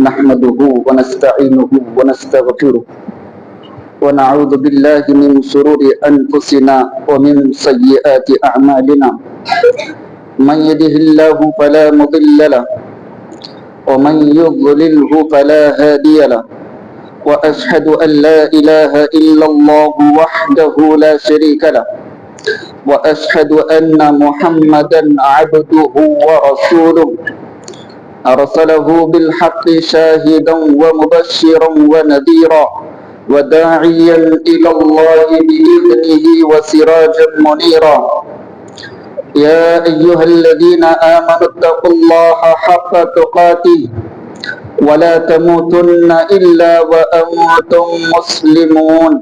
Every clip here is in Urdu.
نحمده ونستعينه ونستغفره ونعوذ بالله من شرور أنفسنا ومن سيئات أعمالنا. من يهده الله فلا مضل له ومن يضلله فلا هادي له، وأشهد أن لا إله إلا الله وحده لا شريك له، وأشهد أن محمدا عبده ورسوله أرسله بالحق شاهدا ومبشرا ونذيرا وداعيا إلى الله بإذنه وسراجا منيرا. يا أيها الذين آمنوا اتقوا الله حق تقاته ولا تموتن إلا وأنتم مسلمون.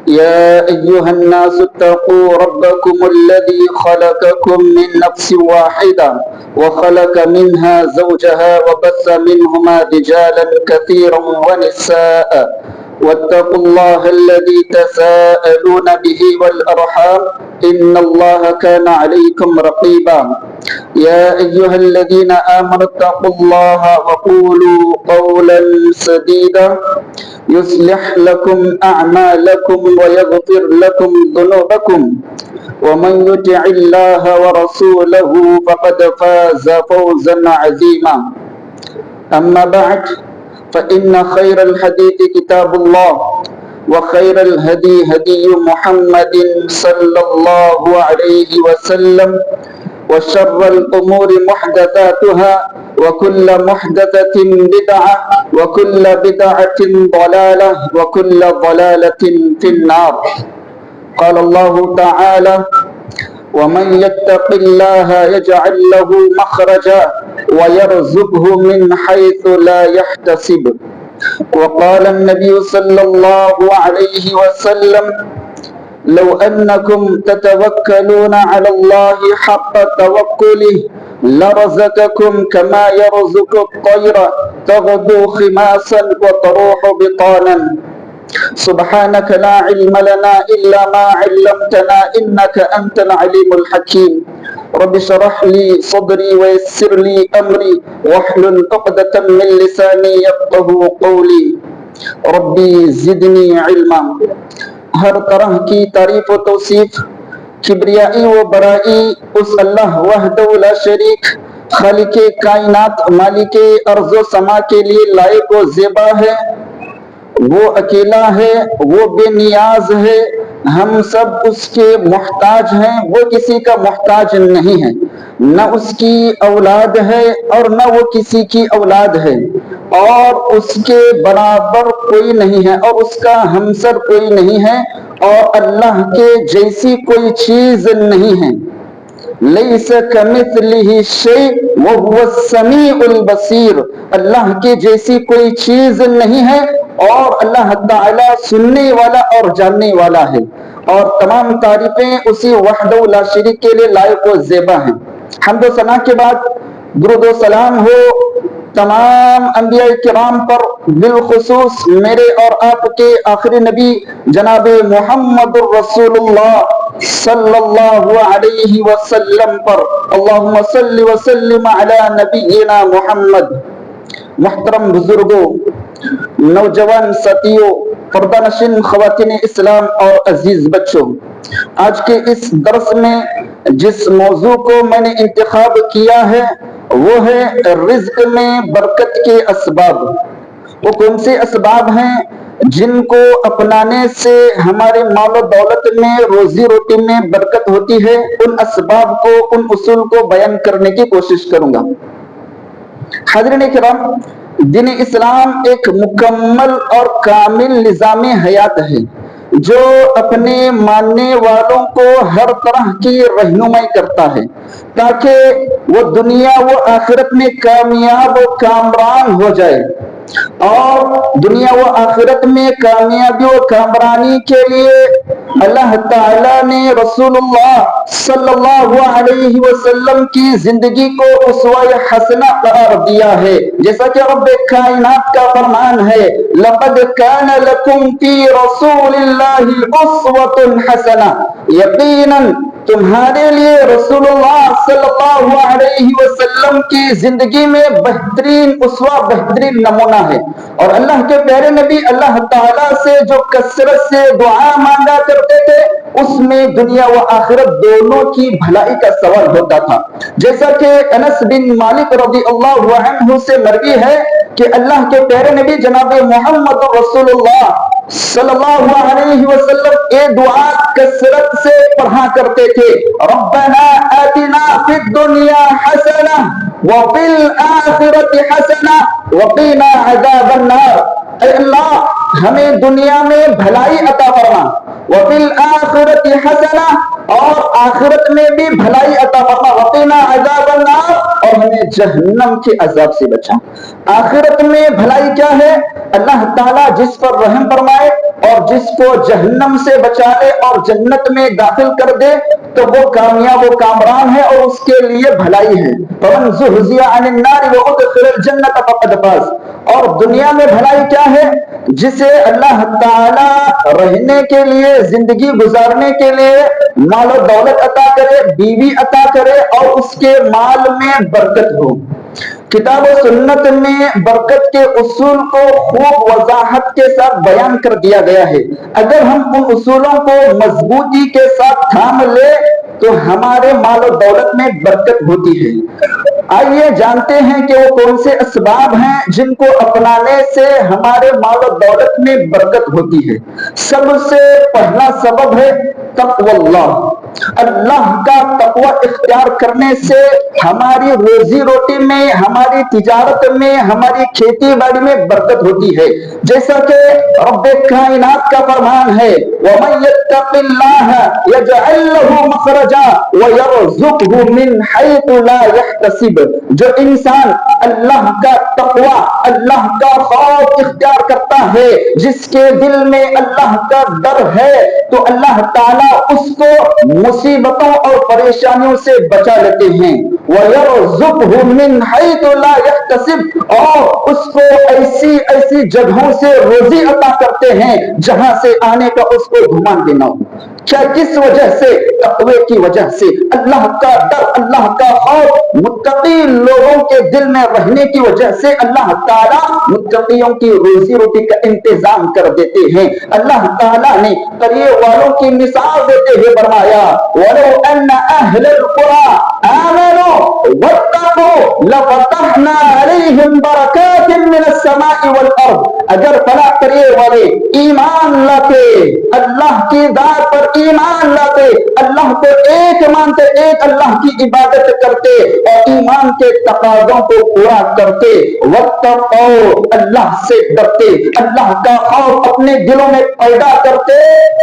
يا أيها الناس اتقوا ربكم الذي خلقكم من نفس واحدة وخلق منها زوجها وبث منهما رجالا كثيرا ونساء، واتقوا الله الذي تساءلون به والأرحام إن الله كان عليكم رقيبا. يا أيها الذين آمنوا اتقوا الله وقولوا قولا سديدا يصلح لكم أعمالكم ويغفر لكم ذنوبكم، ومن يطع الله ورسوله فقد فاز فوزا عظيما. أما بعد، فإن خير الحديث كتاب الله، وخير الهدي هدي محمد صلى الله عليه وسلم، وشر الأمور محدثاتها، وكل محدثة بدعة، وكل بدعة ضلالة، وكل ضلالة في النار. قال الله تعالى: ومن يتق الله يجعل له مخرجا ويرزقه من حيث لا يحتسب. وقال النبي صلى الله عليه وسلم: لو أنكم تتوكلون على الله حق توكله لرزقكم كما يرزق الطير تغدو خماسا وتروح بطانا. سبحانك لا علم لنا إلا ما علمتنا إنك أنت العليم الحكيم. رب اشرح لي صدري ويسر لي أمري واحلل عقدة من لساني يفقهوا قولي. ربی زدنی علما. ہر طرح کی تعریف و توصیف، کبریائی و برائی اس اللہ وحدہ لا شریک خالق کائنات مالک ارض و سما کے لیے لائق و زیبا ہے. وہ اکیلا ہے، وہ بے نیاز ہے، ہم سب اس کے محتاج ہیں. وہ کسی کا محتاج نہیں ہے، نہ اس کی اولاد ہے اور نہ وہ کسی کی اولاد ہے، اور اس کے برابر کوئی نہیں ہے اور اس کا ہمسر کوئی نہیں ہے، اور اللہ کے جیسی کوئی چیز نہیں ہے. لیس کمثلہ شیء وہو السمیع البصیر. اللہ کے جیسی کوئی چیز نہیں ہے اور اللہ تعالی سننے والا اور جاننے والا ہے، اور تمام تعریفیں اسی وحدہ لا شریک کے لیے لائق و زیبا ہیں. حمد و ثنا کے بعد درود و سلام ہو تمام انبیاء کرام پر، بالخصوص میرے اور آپ کے آخری نبی جناب محمد الرسول اللہ صلی اللہ علیہ وسلم پر. اللہم صلی وسلم علی نبینا محمد. محترم بزرگوں، نوجوان ساتھیوں، پردہ نشین خواتین اسلام اور عزیز بچوں، آج کے اس درس میں جس موضوع کو میں نے انتخاب کیا ہے وہ ہے رزق میں برکت کے اسباب. وہ کون سے اسباب ہیں جن کو اپنانے سے ہمارے مال و دولت میں، روزی روٹی میں برکت ہوتی ہے؟ ان اسباب کو، ان اصول کو بیان کرنے کی کوشش کروں گا. حاضرین کرام، دین اسلام ایک مکمل اور کامل نظام حیات ہے جو اپنے ماننے والوں کو ہر طرح کی رہنمائی کرتا ہے تاکہ وہ دنیا و آخرت میں کامیاب و کامران ہو جائے. اور دنیا و آخرت میں کامیابی و کامرانی کے لیے اللہ تعالیٰ نے رسول اللہ صلی اللہ علیہ وسلم کی زندگی کو اسوہ حسنہ قرار دیا ہے. جیسا کہ رب کائنات کا فرمان ہے، لَقَدْ كَانَ لَكُمْ فِي رَسُولِ اللَّهِ أُسْوَةٌ حَسَنَةٌ. یقیناً تمہارے لیے رسول اللہ صلی اللہ علیہ وسلم کی زندگی میں بہترین اسوہ، بہترین نمونہ ہے۔ اور اللہ کے پیارے نبی اللہ تعالیٰ سے جو کثرت سے دعا مانگا کرتے تھے، اس میں دنیا و آخرت دونوں کی بھلائی کا سوال ہوتا تھا۔ جیسا کہ انس بن مالک رضی اللہ عنہ سے مروی ہے کہ اللہ کے پیارے نبی جناب محمد رسول اللہ صلی اللہ علیہ وسلم یہ دعا کثرت سے پڑھا کرتے تھے، ربنا آتنا فی الدنیا حسنہ وفی الآخرۃ حسنہ وقنا عذاب النار۔ اے اللہ ہمیں دنیا میں بھلائی عطا فرما، وفی الآخرۃ حسنہ اور آخرت میں بھی بھلائی عطا فرما، وقنا عذاب النار اور ہمیں جہنم کے عذاب سے بچا۔ آخرت میں بھلائی کیا ہے؟ اللہ تعالیٰ جس پر رحم فرمائے اور جس کو جہنم سے بچا لے اور جنت میں داخل کر دے تو وہ کامیاب و کامران ہے اور اس کے لیے بھلائی ہے۔ فَمَنْ زُحْزِحَ عَنِ النَّارِ وَأُدْخِلَ الْجَنَّةَ فَقَدْ فَازَ۔ اور دنیا میں بھلائی کیا ہے؟ جسے اللہ تعالیٰ رہنے کے لیے، زندگی گزارنے کے لیے مال و دولت عطا کرے، بیوی عطا کرے اور اس کے مال میں برکت ہو۔ کتاب و سنت میں برکت کے اصول کو خوب وضاحت کے ساتھ بیان کر دیا گیا ہے۔ اگر ہم ان اصولوں کو مضبوطی کے ساتھ تھام لے تو ہمارے مال و دولت میں برکت ہوتی ہے۔ آئیے جانتے ہیں کہ وہ کون سے اسباب ہیں جن کو اپنانے سے ہمارے مال و دولت میں برکت ہوتی ہے۔ سب سے پہلا سبب ہے تقوی اللہ۔ اللہ کا تقوی اختیار کرنے سے ہماری روزی روٹی میں، ہماری تجارت میں، ہماری کھیتی باڑی میں برکت ہوتی ہے۔ جیسا کہ رب کائنات کا فرمان ہے وَمَن يَتَّقِ اللَّهَ يَجْعَل لَّهُ مَخْرَجًا وَيَرْزُقْهُ مِنْ حَيْثُ لَا يَحْتَسِبُ۔ جو انسان اللہ کا تقوی، اللہ کا خوف اختیار کرتا ہے، جس کے دل میں اللہ کا ڈر ہے، تو اللہ تعالیٰ اس کو مصیبتوں اور پریشانیوں سے بچا لیتے ہیں۔ وَيَرْزُقْهُ مِنْ حَيْثُ لَا يَحْتَسِبُ اور اس کو ایسی ایسی جگہوں سے روزی عطا کرتے ہیں جہاں سے آنے کا اس کو گمان بھی نہ ہو۔ کیا کس وجہ سے؟ تقوی کی وجہ سے۔ اللہ کا ڈر، اللہ کا خوف متقی لوگوں کے دل میں رہنے کی وجہ سے اللہ تعالیٰ متقیوں کی روزی روٹی کا انتظام کر دیتے ہیں۔ اللہ تعالیٰ نے قریے والوں کی مثال دیتے ہوئے فرمایا وَلَوْ أَنَّ أَهْلَ الْقُرَىٰ آمَنُوا وَاتَّقُوا لَفَتَحْنَا عَلَيْهِمْ بَرَكَاتٍ مِّنَ السَّمَاءِ وَالْأَرْضِ۔ اگر فلاں قریے والے ایمان لاتے، اللہ کی ذات پر ایمان لاتے، اللہ کو ایک مانتے، ایک اللہ کی عبادت کرتے اور ایمان کے تقاضوں کو پورا کرتے، واتقوا اللہ سے ڈرتے، اللہ کا خوف اپنے دلوں میں پیدا کرتے،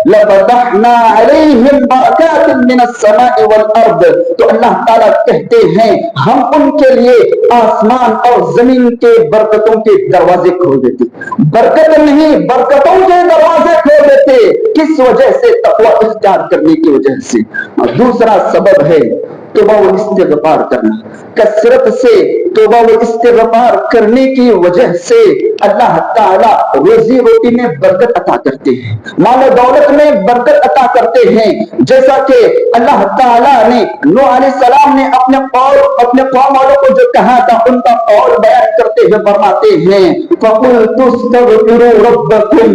لفتحنا علیہم برکات من السماء والارض، تو اللہ تعالیٰ کہتے ہیں ہم ان کے لیے آسمان اور زمین کے برکتوں کے دروازے کھول دیتے۔ برکت نہیں، برکتوں کے دروازے کھول دیتے۔ کس وجہ سے؟ تقوی اختیار کرنے کی وجہ سے۔ اور دوسرا سبب ہے توبہ و استغفار کرنا۔ کثرت سے توبہ و استغفار کرنے کی وجہ سے اللہ تعالیٰ روزی روٹی میں برکت عطا کرتے ہیں، مال و دولت میں برکت عطا کرتے ہیں۔ جیسا کہ اللہ تعالیٰ نے نوح علیہ السلام نے اپنے قوم والوں کو جو کہا تھا ان کا قول بیان کرتے ہوئے فرماتے ہیں فَقُلْتُ اسْتَغْفِرُوا رَبَّكُمْ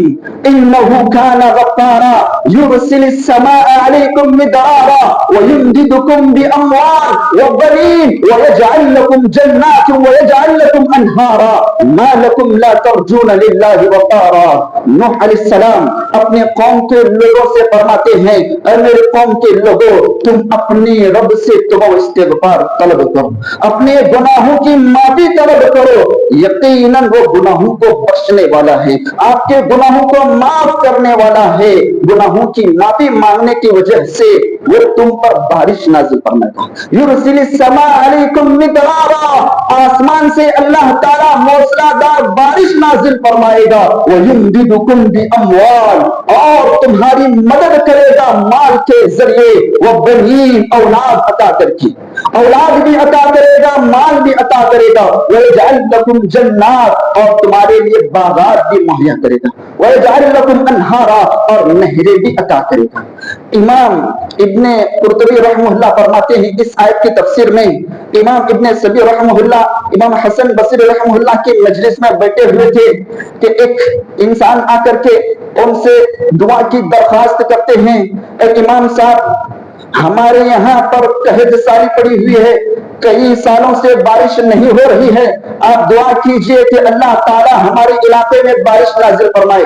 إِنَّهُ كَانَ غَفَّارًا يُرْسِلِ السَّمَاءَ عَلَيْكُمْ مِدْرَارًا وَيُمْدِدْكُمْ بِأَمْوَالٍ وَبَنِينَ وَيَجْعَلْ لَكُمْ جَنَّاتٍ وَيَجْعَلْ لَكُمْ أَنْهَارًا مَا لَكُمْ لَا تَرْجُونَ لِلَّهِ وَقَارًا۔ نوح علیہ السلام اپنے قوم کے لوگوں سے فرماتے ہیں اے میرے قوم کے لوگوں، تم اپنے رب سے توبہ و استغفار طلب کرو، اپنے گناہوں کی معافی طلب کرو، یقیناً وہ گناہوں کو بخشنے والا ہے، آپ کے گناہوں کو معاف کرنے والا ہے۔ گناہوں کی معافی مانگنے کی وجہ سے وہ تم پر بارش نازل فرمائے گا۔ یرسل السماء علیکم مدرارا، آسمان سے اللہ تعالیٰ موسلا دار بارش نازل فرمائے گا۔ وَيُمْدِدُكُمْ بِأَمْوَالٍ، اور تمہاری مدد کرے گا مال کے ذریعے، وَبَنِينَ، اولاد عطا کر کے۔ اولاد بھی عطا کرے گا، مال بھی عطا کرے گا، وَيَجْعَلْ لَكُمْ جَنَّاتٍ اور تمہارے لیے باغات بھی مہیا کرے گا، وَيَجْعَلْ لَكُمْ أَنْهَارًا اور نہریں بھی عطا کرے گا۔ امام ابن قرطبی رحمہ اللہ فرماتے ہیں اس آیت کی تفسیر میں، امام ابن سبی رحمہ اللہ امام حسن بصری رحمہ اللہ کے مجلس میں بیٹھے ہوئے تھے کہ ایک انسان آ کر کے ان سے دعا کی درخواست کرتے ہیں، اے امام صاحب ہمارے یہاں پر قحط سالی پڑی ہوئی ہے، کئی سالوں سے بارش نہیں ہو رہی ہے، آپ دعا کیجئے کہ اللہ تعالی ہمارے علاقے میں بارش نازل فرمائے۔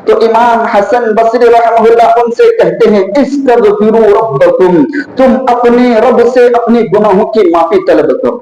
تو امام حسن بصری رحمہ اللہ ان سے کہتے ہیں استغفروا ربکم، تم اپنے رب سے اپنے گناہوں کی معافی طلب کرو،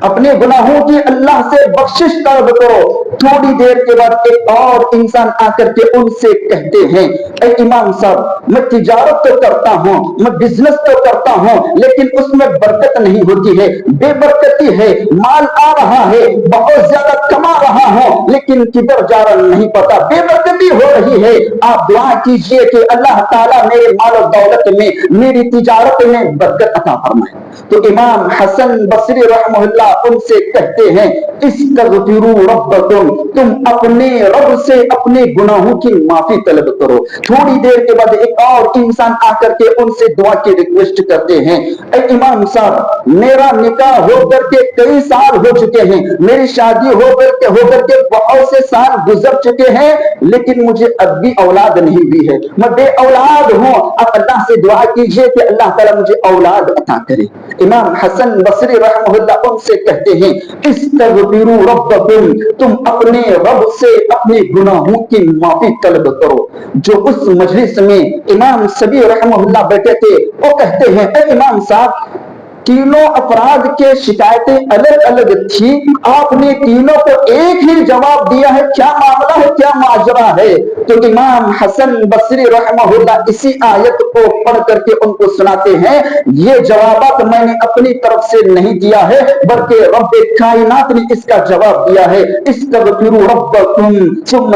اپنے گناہوں کی اللہ سے بخشش طلب کرو۔ تھوڑی دیر کے بعد ایک اور انسان آ کر کے ان سے کہتے ہیں اے امام صاحب میں تجارت تو کرتا ہوں، میں بزنس تو کرتا ہوں، لیکن اس میں برکت نہیں ہوتی ہے، بے برکتی ہے، مال آ رہا ہے، بہت زیادہ کما رہا ہوں، لیکن کدھر جا رہا نہیں پتا، بے برکتی ہو رہی ہے۔ آپ دعا کیجئے کہ اللہ تعالیٰ میرے مال و دولت میں، میری تجارت میں برکت عطا فرمائے۔ تو امام حسن بصری رحمہ اللہ ان سے کہتے ہیں استغفروا ربکم، تم اپنے رب سے اپنے گناہوں کی معافی طلب کرو۔ تھوڑی دیر کے بعد ایک اور انسان آ کر کے ان سے دعا کی ریکویسٹ کرتے ہیں اے امام صاحب میرا نکاح ہو کر کے کئی سال ہو چکے ہیں، میری شادی ہو کر کے بہت سے سال گزر چکے ہیں، لیکن مجھے اب بھی اولاد نہیں ہوئی ہے، میں بے اولاد ہوں، آپ اللہ سے دعا کیجئے کہ اللہ تعالیٰ مجھے اولاد عطا کرے۔ امام حسن بصری رحمہ اللہ ان سے کہتے ہیں استغفروا ربکم، تم اپنے رب سے اپنے گناہوں کی معافی طلب کرو۔ جو اس مجلس میں امام سبی رحمہ اللہ بیٹھے تھے وہ کہتے ہیں اے امام صاحب تینوں افراد کے شکایتیں الگ الگ تھی، آپ نے تینوں کو ایک ہی جواب دیا ہے، کیا معاملہ ہے، کیا ماجرا ہے؟ تو امام حسن بصری رحمہ اللہ اسی آیت کو پڑھ کر کے ان کو سناتے ہیں یہ جوابات میں نے اپنی طرف سے نہیں دیا ہے بلکہ رب کائنات نے اس کا جواب دیا ہے۔ استغفروا ربکم ثم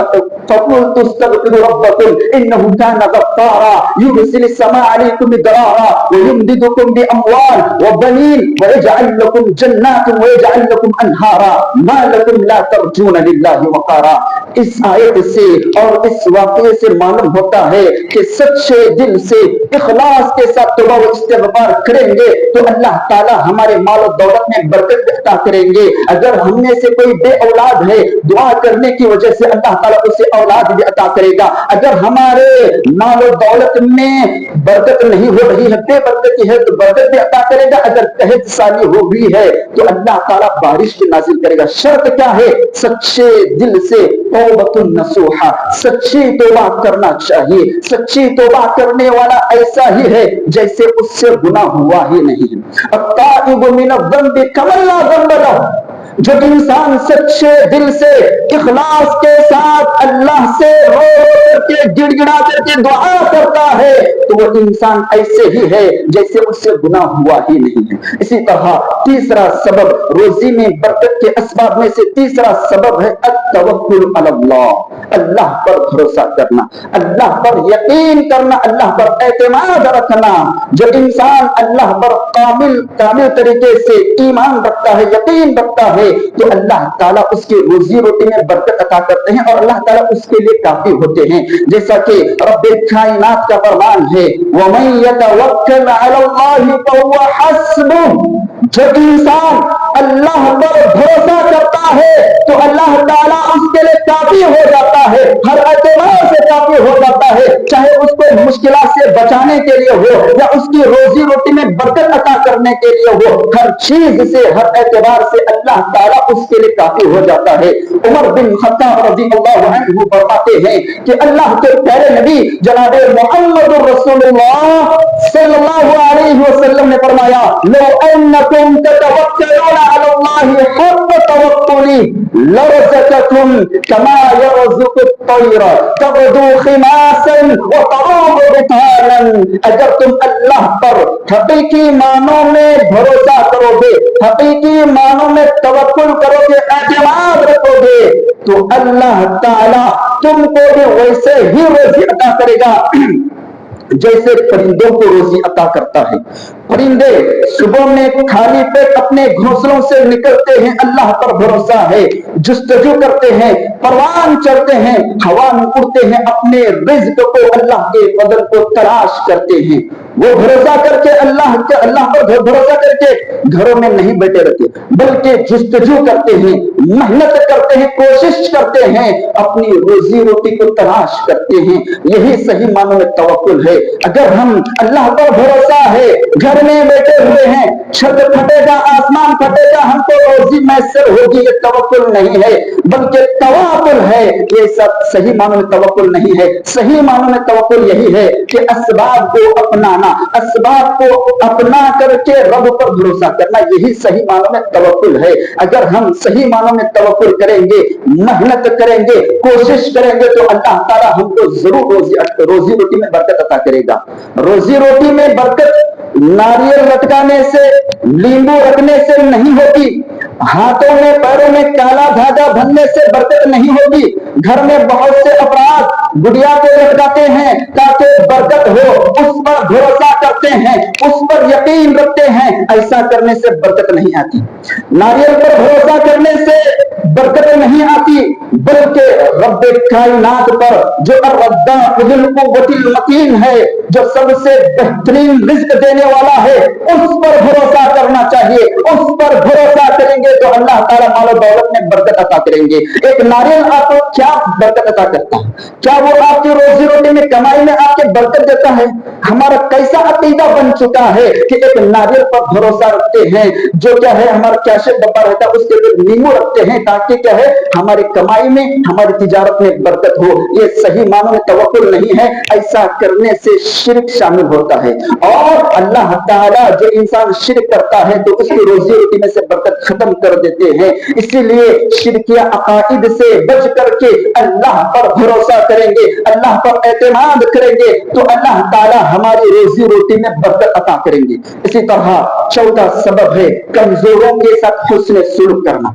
فقلت استغفروا ربکم انه كان غفارا يرسل السماء عليكم مدرارا ويمددكم باموال وبنين ويجعل لكم جنات ويجعل لكم انهارا ما لكم لا ترجون لله وقارا۔ اس آیت سے اور اس واقعے سے معلوم ہوتا ہے کہ سچے دل سے اخلاص کے ساتھ توبہ و استغفار کریں گے تو اللہ تعالی ہمارے مال و دولت میں برکت عطا کریں گے۔ اگر ہم میں سے کوئی بے اولاد ہے دعا کرنے کی وجہ سے اللہ تعالیٰ اسے اولاد بھی عطا کرے گا۔ اگر ہمارے مال و دولت میں برکت نہیں ہو رہی ہے، بے برکتی ہے تو برکت بھی عطا کرے گا۔ اگر قحط سالی ہو گئی ہے تو اللہ تعالیٰ بارش بھی نازل کرے گا۔ شرط کیا ہے؟ سچے دل سے توبۃ نصوحہ، سچی توبہ کرنا چاہیے۔ سچی توبہ کرنے والا ایسا ہی ہے جیسے اس سے گناہ ہوا ہی نہیں۔ التائب من الذنب کمن لا ذنب لہ، جو انسان سچے دل سے اخلاص کے ساتھ اللہ سے رو کر کے گڑ گڑا کر کے دعا کرتا ہے تو وہ انسان ایسے ہی ہے جیسے اس سے گناہ ہوا ہی نہیں ہے۔ اسی طرح تیسرا سبب روزی میں برکت کے اسباب میں سے تیسرا سبب ہے التوکل علی اللہ، اللہ پر بھروسہ کرنا، اللہ پر یقین کرنا، اللہ پر اعتماد رکھنا۔ جو انسان اللہ پر کامل طریقے سے ایمان رکھتا ہے، یقین رکھتا ہے تو اللہ تعالیٰ اس کی روزی روٹی میں برکت عطا کرتے ہیں اور اللہ تعالیٰ اس کے لیے کافی ہوتے ہیں۔ جیسا کہ رب کائنات کا فرمان ہے وَمَن يَتَوَكَّلْ عَلَى اللَّهِ فَهُوَ حَسْبُهُ، جو انسان اللہ پر بھروسہ کرتا ہے تو اللہ تعالیٰ اس کے لیے کافی ہو جاتا ہے، ہر اعتبار سے کافی ہو جاتا ہے، چاہے اس کو مشکلات سے بچانے کے لیے ہو یا اس کی روزی روٹی میں برکت عطا کرنے کے لیے ہو، ہر چیز سے ہر اعتبار سے اللہ تعالیٰ اس کے لیے کافی ہو جاتا ہے۔ عمر بن خطاب رضی اللہ عنہ فرماتے ہیں کہ اللہ کے پیارے نبی جناب محمد رسول اللہ صلی اللہ علیہ وسلم نے فرمایا لو انکم تتوکلون علی اللہ حق توکلی لرزقکم کما یرزق الطیر تغدو خماسا وتروح بطانا، اگر تم اللہ پر حقیقی معنوں میں بھروسہ کرو گے، حقیقی معنوں میں توکل کرو گے، اعتماد رکھو گے تو اللہ تعالیٰ تم کو بھی ویسے ہی روزی عطا کرے گا جیسے پرندوں کو روزی عطا کرتا ہے۔ پرندے صبح میں خالی پیٹ اپنے گھونسلوں سے نکلتے ہیں، اللہ پر بھروسہ ہے، جستجو کرتے ہیں، پروان چڑھتے ہیں، ہوا میں اڑتے ہیں، اپنے رزق کو اللہ کے فضل کو تلاش کرتے ہیں۔ وہ بھروسہ کر کے اللہ پر بھروسہ کر کے گھروں میں نہیں بیٹھے رہتے، بلکہ جستجو کرتے ہیں، محنت کرتے ہیں، کوشش کرتے ہیں، اپنی روزی روٹی کو تلاش کرتے ہیں۔ یہی صحیح معنوں میں توکل ہے۔ اگر ہم اللہ پر بھروسہ ہے، گھر میں بیٹھے ہوئے ہیں، چھت پھٹے گا، آسمان پھٹے گا، ہم کو روزی میسر ہوگی، یہ توکل نہیں ہے بلکہ تواکل ہے۔ یہ سب صحیح معنوں میں توکل نہیں ہے۔ صحیح معنوں میں توکل یہی ہے کہ اسباب کو اپنانا، اسباب کو اپنا کر کے رب پر بھروسہ کرنا، یہی صحیح معنوں میں توکل ہے۔ اگر ہم صحیح معنوں میں توکل کریں گے، محنت کریں گے، کوشش کریں گے تو اللہ تعالیٰ ہم کو ضرور روزی روٹی میں برکت عطا کرے گا۔ روزی روٹی میں برکت ناریل لٹکانے سے، لیمبو رکھنے سے نہیں ہوتی، ہاتھوں میں پیروں میں کالا دھاگا بننے سے برکت نہیں ہوتی۔ گھر میں بہت سے افراد گڑیا کو لٹکاتے ہیں تاکہ برکت ہو، اس پر بھروسہ کرتے ہیں، اس پر یقین رکھتے ہیں، ایسا کرنے سے برکت نہیں آتی۔ ناریل پر بھروسہ کرنے سے برکت نہیں آتی، بلکہ رب کائنات پر جو الرزاق ذو القوت المتین ہے، جو سب سے بہترین رزق دینے والا ہے، اس پر بھروسہ کرنا چاہیے۔ اس پر بھروسہ کریں گے تو اللہ تعالیٰ مال و دولت میں برکت عطا کریں گے۔ ایک ناریل آپ کو کیا برکت عطا کرتا ہے؟ کیا وہ آپ کی روزی روٹی میں، کمائی میں آپ کی برکت دیتا ہے؟ ہمارا کیسا عقیدہ بن چکا ہے کہ ایک ناریل پر بھروسہ رکھتے ہیں، جو کیا ہے ہمارا کیشے ڈبہ رہتا ہے اس کے اوپر نیمبو رکھتے ہیں تاکہ کیا ہے ہماری کمائی میں، ہماری تجارت میں برکت ہو۔ یہ صحیح معنوں میں توکل نہیں ہے۔ ایسا کرنے سے شرک شامل ہوتا ہے، اور اللہ تعالیٰ جو انسان شرک کرتا ہے تو اس کی روزی روٹی میں سے برکت ختم کر دیتے ہیں۔ اسی لیے شرکیہ عقائد سے بچ کر کے اللہ پر بھروسہ کریں گے، اللہ پر اعتماد کریں گے تو اللہ تعالیٰ ہماری روزی روٹی میں برکت عطا کریں گے۔ اسی طرح چوتھا سبب ہے کمزوروں کے ساتھ حسن سلوک کرنا۔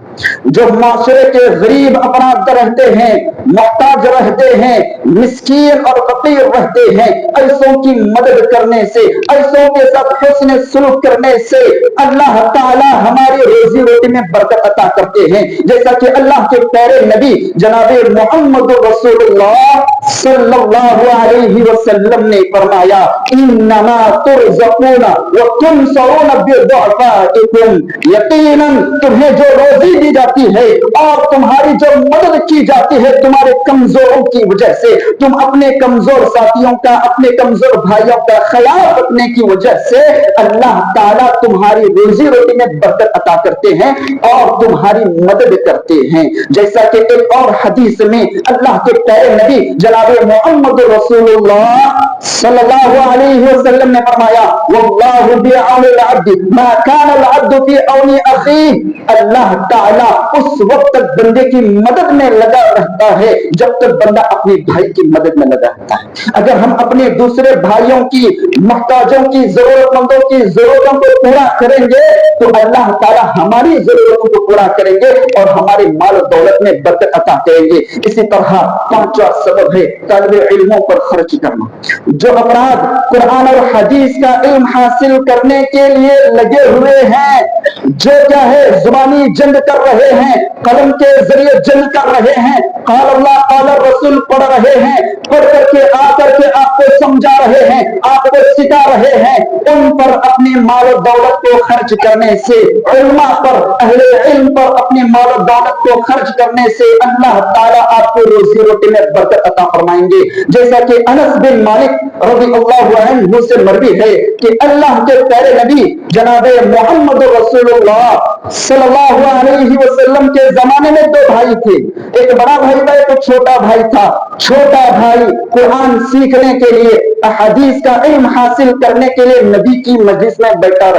جو معاشرے کے غریب افراد رہتے ہیں، محتاج رہتے ہیں، مسکین اور فقیر رہتے ہیں، ایسوں کی مدد کرنے سے، ایسوں کے ساتھ حسن سلوک کرنے سے اللہ تعالیٰ ہماری روزی روٹی میں برکت عطا کرتے ہیں۔ جیسا کہ اللہ کے پیارے نبی جناب محمد رسول اللہ صلی اللہ علیہ وسلم نے فرمایا، انما ترزقون وتنصرون بضعفائکم، یقیناً تمہیں جو روزی دی جاتی ہے اور تمہاری جو مدد کی جاتی ہے تمہارے کمزوروں کی وجہ سے، تم اپنے کمزور ساتھیوں کا، اپنے کمزور بھائیوں کا خیال رکھنے کی وجہ سے اللہ تعالیٰ تمہاری روزی روٹی میں برکت عطا کرتے ہیں اور تمہاری مدد کرتے ہیں۔ جیسا کہ ایک اور حدیث میں اللہ کے پیارے نبی جناب محمد رسول اللہ صلی اللہ علیہ وسلم نے فرمایا، واللہ بعون العبد ما کان العبد فی عون اخیہ، اللہ تعالیٰ اس وقت تک بندے کی مدد میں لگا رہتا ہے جب تک بندہ اپنے بھائی کی مدد میں لگا رہتا ہے۔ اگر ہم اپنے دوسرے بھائیوں کی، محتاجوں کی، ضرورت مندوں کی ضرورتوں کو پورا کریں گے تو اللہ تعالیٰ ہماری ضرورتوں کو پورا کریں گے اور ہمارے مال و دولت میں برکت عطا کریں گے۔ اسی طرح پانچواں سبب ہے طالب علموں پر خرچ کرنا۔ جو افراد قرآن اور حدیث کا علم حاصل کرنے کے لیے لگے ہوئے ہیں، جو کیا ہے زبانی جنگ کر رہے ہیں، قلم کے ذریعے جنگ کر رہے ہیں، قال اللہ قال الرسول پڑھ رہے ہیں، پڑھ کر کے آ کر کے آپ کو سمجھا رہے ہیں، آپ کو سکھا رہے ہیں، ان پر اپنے مال و دولت کو خرچ کرنے سے، علماء پر، اہل علم پر اپنے مال و دولت کو خرچ کرنے سے اللہ تعالیٰ آپ کو روزی روٹی میں برکت عطا فرمائیں گے۔ جیسا کہ انس بن مالک رضی اللہ عنہ سے مروی ہے کہ اللہ کے پیارے نبی جناب محمد رسول اللہ صلی اللہ علیہ وسلم کے زمانے میں دو بھائی تھے، ایک بڑا بھائی تھا، ایک چھوٹا بھائی تھا۔ چھوٹا بھائی قرآن سیکھنے کے لیے، احادیث کا علم حاصل کرنے کے لیے نبی کی مجلس میں بیٹھے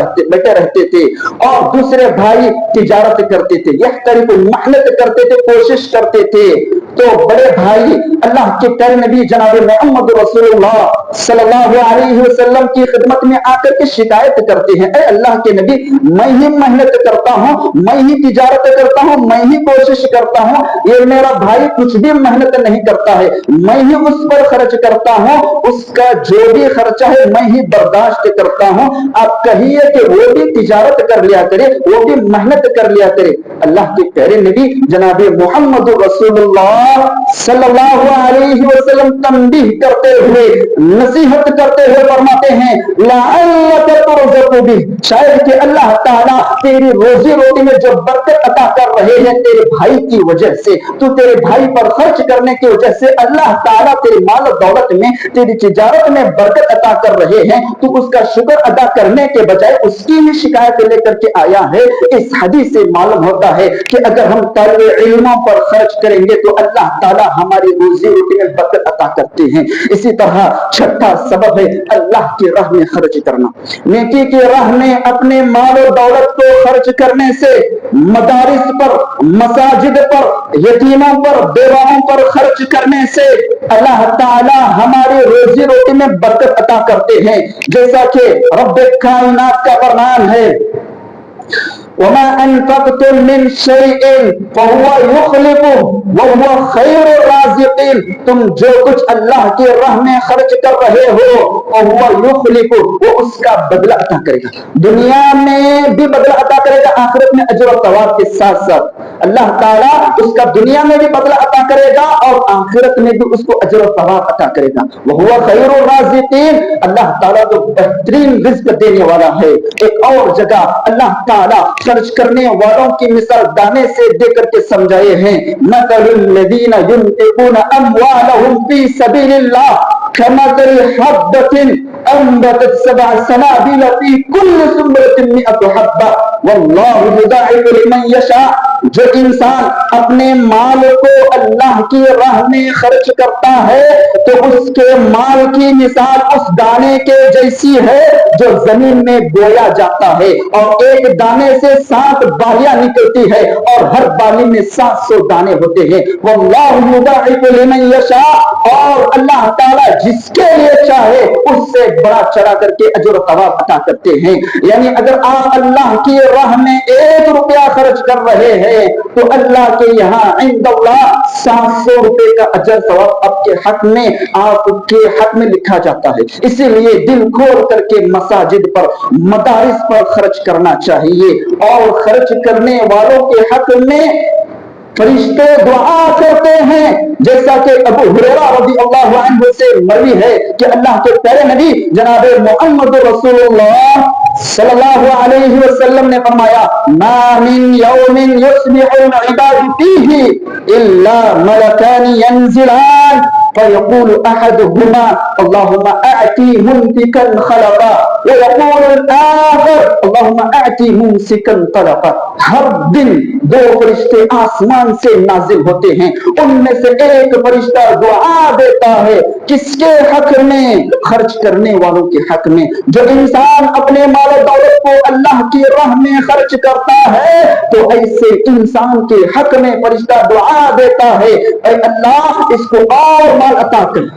رہتے تھے، اور دوسرے بھائی تجارت کرتے تھے، محنت کرتے تھے، کوشش کرتے تھے۔ تو بڑے بھائی اللہ کے پیارے نبی جناب محمد رسول اللہ صلی اللہ علیہ وسلم کی خدمت میں آ کر کے شکایت کرتے ہیں، اے اللہ کے نبی میں ہی محنت کرتا ہوں، میں ہی تجارت کرتا ہوں، میں ہی کوشش کرتا ہوں، یہ میرا بھائی کچھ بھی محنت نہیں کرتا ہے، میں ہی اس پر خرچ کرتا ہوں، اس کا جو بھی خرچہ ہے میں ہی برداشت کرتا ہوں، آپ کہیے کہ وہ بھی تجارت کر لیا کرے، وہ بھی محنت کر لیا کرے۔ اللہ کے پیارے نبی جناب محمد رسول اللہ صلی اللہ علیہ وسلم تنبیہ کرتے ہوئے، نصیحت کرتے ہوئے فرماتے ہیں لعلک ترزق بہ، شاید کہ اللہ تعالیٰ تیری روزی روٹی میں جو برکت عطا کر رہے ہیں تیرے بھائی کی وجہ سے، تو تیرے بھائی پر خرچ کرنے کی وجہ سے اللہ تعالیٰ تیرے مال و دولت میں، تیری تجارت میں برکت عطا کر رہے ہیں، تو اس کا شکر ادا کرنے کے بجائے اس کی ہی شکایت لے کر کے آیا ہے۔ اس حدیث سے معلوم ہوتا ہے کہ اگر ہم طالب علموں پر خرچ کریں گے تو اللہ تعالیٰ ہماری روزی روٹی میں برکت عطا کرتے ہیں۔ اسی طرح چھٹا سبب ہے اللہ کی راہ میں خرچ کرنا، نیکی کی راہ میں اپنے مال و دولت کو خرچ کرنے سے مدارس پر، مساجد پر، یتیموں پر، بیواؤں پر خرچ کرنے سے اللہ تعالیٰ ہماری روزی روٹی میں برکت عطا کرتے ہیں، جیسا کہ رب کائنات کا فرمان ہے وَمَا أَنفَقْتُم مِّن شَيْءٍ فَهُوَ يُخْلِفُهُ وَهُوَ خَيْرُ الرَّازِقِينَ، تم جو کچھ اللہ کی راہ میں خرچ کر رہے ہو وَهُوَ يُخْلِفُهُ، وہ اس کا بدلہ عطا کرے گا، دنیا میں بھی بدلہ عطا کرے گا، آخرت میں اجر و ثواب کے ساتھ ساتھ اللہ تعالیٰ اس کا دنیا میں بھی بدلہ عطا کرے گا اور آخرت میں بھی اس کو اجر و ثواب عطا کرے گا۔ وَهُوَ خَيْرُ الرَّازِقِينَ، اللہ تعالیٰ تو بہترین رزق دینے والا ہے۔ ایک اور جگہ اللہ تعالیٰ خرچ کرنے والوں کی مثال دانے سے دے کر کے سمجھائے ہیں، مَثَلُ الَّذِينَ يُنْفِقُونَ أَمْوَالَهُمْ فِي سَبِيلِ اللَّهِ كَمَثَلِ حَبَّةٍ أَنبَتَتْ سَبْعَ سَنَابِلَ فِي كُلِّ سُنبُلَةٍ مِّائَةُ حَبَّةٍ وَاللَّهُ يُضَاعِفُ لِمَن يَشَاءُ۔ جو انسان اپنے مال کو اللہ کی راہ میں خرچ کرتا ہے تو اس کے مال کی مثال اس دانے کے جیسی ہے جو زمین میں بویا جاتا ہے، اور ایک دانے سے 7 بالیاں نکلتی ہے اور ہر بالی میں 700 دانے ہوتے ہیں۔ واللہ یضاعف لمن یشاء، اور اللہ تعالیٰ جس کے لیے چاہے اس سے بڑا چڑھا کر کے اجر و ثواب عطا کرتے ہیں۔ یعنی اگر آپ اللہ کی راہ میں 1 روپیہ خرچ کر رہے ہیں تو اللہ کے یہاں عند اللہ 700 روپے کا اجر ثواب آپ کے حق میں لکھا جاتا ہے۔ اسی لیے دل کھول کر کے مساجد پر، مدارس پر خرچ کرنا چاہیے، اور خرچ کرنے والوں کے حق میں فرشتے دعا کرتے ہیں، جیسا کہ ابو ہریرہ رضی اللہ عنہ سے مروی ہے کہ اللہ کے پیارے نبی جناب محمد رسول اللہ صلی اللہ علیہ وسلم نے فرمایا ما من یوم یصبح العباد فیہ الا ملکان ینزلان فیقول احدهما اللهم اعطی منفقا خلقا ويقول الاخر اللهم اعطی ممسکا طلقا۔ ہر دن 2 فرشتے آسمان سے نازل ہوتے ہیں، ان میں سے ایک فرشتہ دعا دیتا ہے، کس کے حق میں؟ خرچ کرنے والوں کے حق میں۔ جو انسان اپنے مال و دولت کو اللہ کی راہ میں خرچ کرتا ہے تو ایسے انسان کے حق میں فرشتہ دعا دیتا ہے، اے اللہ اس کو اور مال عطا کر،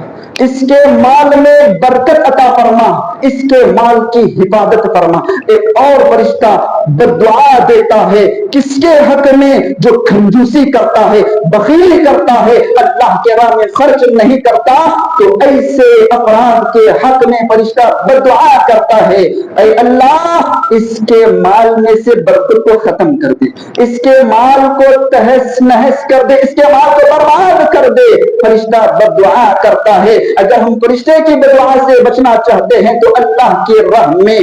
اس کے مال میں برکت عطا فرما، اس کے مال کی حفاظت فرما۔ ایک اور فرشتہ بدعا دیتا ہے، کس کے حق میں؟ جو کنجوسی کرتا ہے، بخیلی کرتا ہے، اللہ کے راہ میں خرچ نہیں کرتا، تو ایسے افراد کے حق میں فرشتہ بدعا کرتا ہے، اے اللہ اس کے مال میں سے برکت کو ختم کر دے، اس کے مال کو تہس نہس کر دے، اس کے مال کو برباد کر دے۔ فرشتہ بدعا کرتا ہے۔ اگر ہم فرشتے کی بدعا سے بچنا چاہتے ہیں تو اللہ کی راہ میں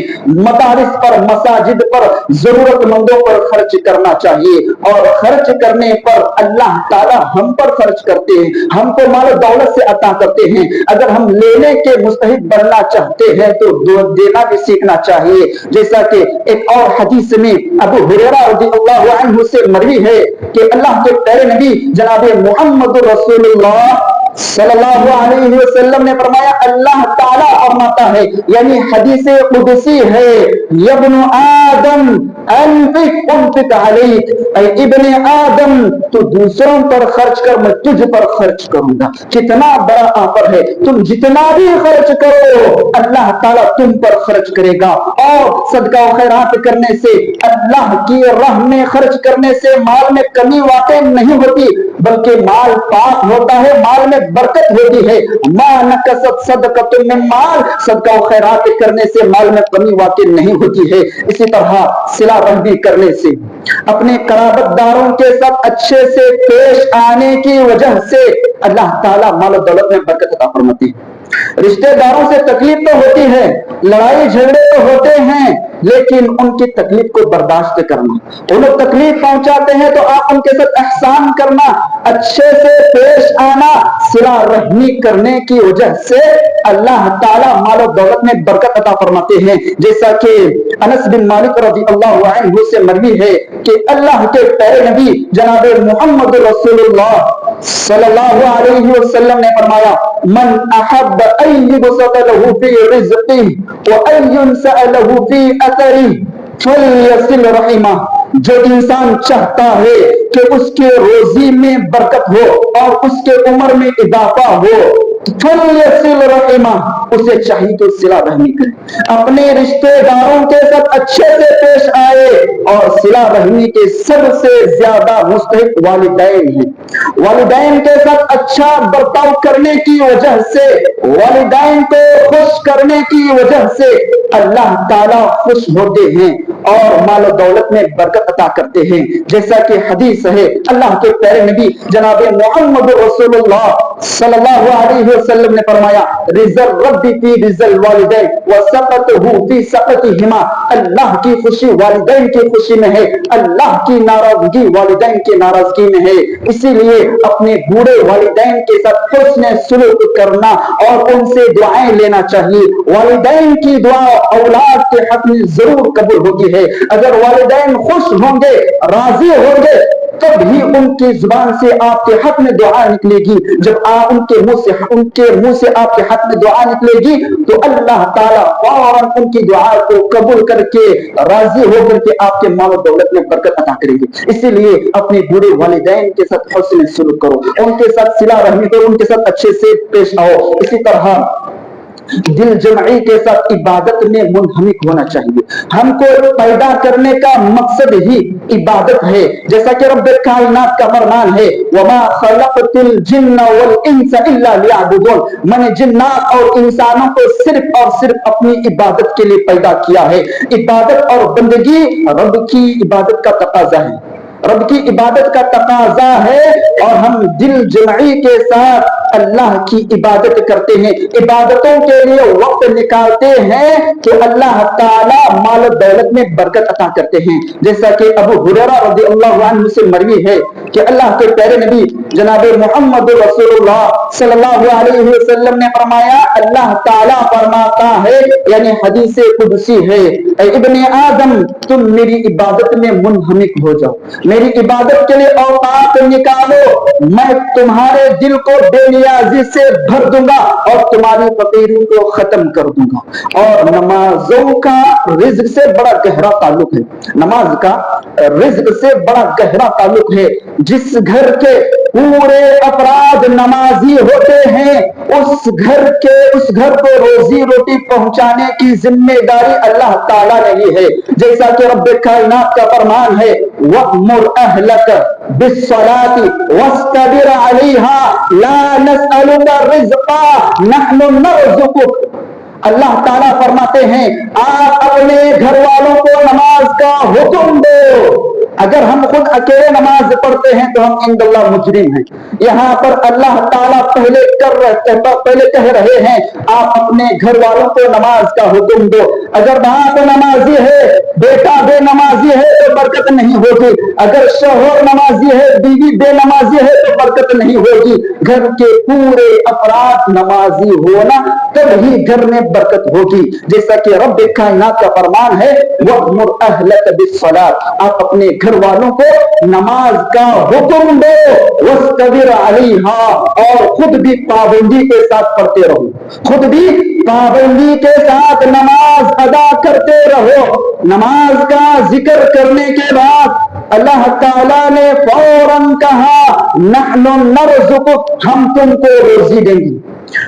مدارس پر، مساجد پر، ضرورت مندوں پر خرچ کرنا چاہیے، اور خرچ کرنے پر اللہ تعالیٰ ہم پر خرچ کرتے ہیں، ہم کو مال و دولت سے عطا کرتے ہیں۔ اگر ہم لینے کے مستحق بننا چاہتے ہیں تو دینا بھی سیکھنا چاہیے، جیسا کہ ایک اور حدیث میں ابو ہریرہ رضی اللہ عنہ سے مروی ہے کہ اللہ کے پیارے نبی جناب محمد رسول اللہ صلی اللہ علیہ وسلم نے فرمایا اللہ تعالیٰ فرماتا ہے یعنی حدیث قدسی ہے یبن آدم انفق انفق علیک، اے ابن آدم تو دوسروں پر خرچ کر میں تجھ پر خرچ کروں گا۔ کتنا بڑا آفر ہے، تم جتنا بھی خرچ کرو اللہ تعالیٰ تم پر خرچ کرے گا۔ اور صدقہ و خیرات کرنے سے، اللہ کی راہ میں خرچ کرنے سے مال میں کمی واقع نہیں ہوتی بلکہ مال پاک ہوتا ہے، مال میں برکت ہوتی ہے۔ ما نقصت صدقۃ من مال، صدقہ و خیرات کرنے سے مال میں کمی واقع نہیں ہوتی ہے۔ اسی طرح صلہ رحمی کرنے سے، اپنے قرابت داروں کے ساتھ اچھے سے پیش آنے کی وجہ سے اللہ تعالیٰ مال و دولت میں برکت عطا فرماتی ہے۔ رشتہ داروں سے تکلیف تو ہوتی ہے، لڑائی جھگڑے تو ہوتے ہیں، لیکن ان کی تکلیف کو برداشت کرنا، وہ لوگ تکلیف پہنچاتے ہیں تو آپ ان کے ساتھ احسان کرنا، اچھے سے پیش آنا، صلہ رحمی کرنے کی وجہ سے اللہ تعالیٰ مال و دولت میں برکت عطا فرماتے ہیں۔ جیسا کہ انس بن مالک رضی اللہ عنہ سے مروی ہے کہ اللہ کے پیارے نبی جناب محمد رسول اللہ صلی اللہ علیہ وسلم نے فرمایا من احب ان يبسط له في رزقه وان ينسأ له في اثره فليصل رحمه، جو انسان چاہتا ہے کہ اس کے روزی میں برکت ہو اور اس کے عمر میں اضافہ ہو، فليصل رحمه، اسے چاہیے تو صلہ رحمی کرے، اپنے رشتہ داروں کے ساتھ اچھے سے پیش آئے۔ اور صلہ رحمی کے سب سے زیادہ مستحق والدین ہیں۔ والدین کے ساتھ اچھا برتاؤ کرنے کی وجہ سے، والدین کو خوش کرنے کی وجہ سے اللہ تعالیٰ خوش ہوتے ہیں اور مال و دولت میں برکت عطا کرتے ہیں۔ جیسا کہ حدیث ہے، اللہ کے پیارے نبی جناب محمد رسول اللہ صلی اللہ علیہ وسلم نے فرمایا رضا الرب فی رضا الوالدین وسخطہ فی سخطہما، اللہ کی خوشی والدین کی خوشی میں ہے، اللہ کی ناراضگی والدین کی ناراضگی میں ہے۔ اسی لیے اپنے بوڑھے والدین کے ساتھ حسن سلوک کرنا اور ان سے دعائیں لینا چاہیے۔ والدین کی دعا اولاد کے حق میں ضرور قبول ہوتی ہے۔ اگر والدین خوش ہوں گے، راضی ہوں گے، تب ہی ان کی زبان سے آپ کے حق میں دعا نکلے گی۔ جب آپ ان کے منہ سے آپ کے حق میں دعا نکلے گی تو اللہ تعالیٰ فوراً ان کی دعا کو قبول کر کے راضی ہو کر کے آپ کے مال و دولت میں برکت عطا کریں گے۔ اسی لیے اپنے بوڑھے والدین کے ساتھ حسن سلوک کرو، ان کے ساتھ صلہ رحمی کرو، ان کے ساتھ اچھے سے پیش آؤ۔ اسی طرح دل جمعی کے ساتھ عبادت میں منہمک ہونا چاہیے۔ ہم کو پیدا کرنے کا مقصد ہی عبادت ہے، جیسا کہ رب کائنات کا فرمان ہے وَمَا خَلَقْتُ الْجِنَّ وَالْإِنسَ إِلَّا لِيَعْبُدُونَ، میں نے جنات اور انسانوں کو صرف اور صرف اپنی عبادت کے لیے پیدا کیا ہے۔ عبادت اور بندگی رب کی عبادت کا تقاضا ہے، رب کی عبادت کا تقاضا ہے، اور ہم دل جمعی کے ساتھ اللہ کی عبادت کرتے ہیں، عبادتوں کے لیے وقت نکالتے ہیں کہ اللہ تعالیٰ مال و دولت میں برکت عطا کرتے ہیں۔ جیسا کہ ابو ہریرہ رضی اللہ عنہ سے مروی ہے کہ اللہ کے پیارے نبی جناب محمد رسول اللہ صلی اللہ علیہ وسلم نے فرمایا اللہ تعالیٰ فرماتا ہے، یعنی حدیث قدسی ہے، اے ابن آدم تم میری عبادت میں منہمک ہو جاؤ، میری عبادت کے لیے اوقات نکالو، میں تمہارے دل کو بے نیازی سے بھر دوں گا اور تمہاری فقیری کو ختم کر دوں گا۔ اور نمازوں کا رزق سے بڑا گہرا تعلق ہے، نماز کا رزق سے بڑا گہرا تعلق ہے۔ جس گھر کے پورے افراد نمازی ہوتے ہیں اس گھر کو روزی روٹی پہنچانے کی ذمہ داری اللہ تعالیٰ نے لی ہے۔ جیسا کہ رب کائنات کا فرمان ہے وَأْمُرْ أَهْلَكَ بِالصَّلَاةِ وَاسْتَبِرْ عَلَيْهَا لَا نَسْأَلُكَ رِزْقًا نَحْنُ نَرْزُقُكَ، اللہ تعالیٰ فرماتے ہیں آپ اپنے گھر والوں کو نماز کا حکم دو۔ اگر ہم خود اکیلے نماز پڑھتے ہیں تو ہم عند اللہ مجرم ہیں۔ یہاں پر اللہ تعالیٰ پہلے کہہ رہے ہیں آپ اپنے گھر والوں کو نماز کا حکم دو۔ اگر باپ نمازی ہے، بیٹا بے نمازی ہے تو برکت نہیں ہوگی. اگر شوہر نمازی ہے, بیوی بے نمازی ہے تو برکت نہیں ہوگی. گھر کے پورے افراد نمازی ہونا تب ہی گھر میں برکت ہوگی. جیسا کہ رب کائنات کا فرمان ہے وَأْمُرْ أَهْلَكَ بِالصَّلَاةِ, آپ اپنے گھر والوں کو نماز کا حکم دو. وَاسْتَبِرْ عَلَيْهَا, اور خود بھی پابندی کے ساتھ پڑھتے رہو, خود بھی پابندی کے ساتھ نماز ادا کرتے رہو. نماز کا ذکر کرنے کے بعد اللہ تعالیٰ نے فوراً کہا نحن نرزقک, ہم تم کو روزی دیں گے.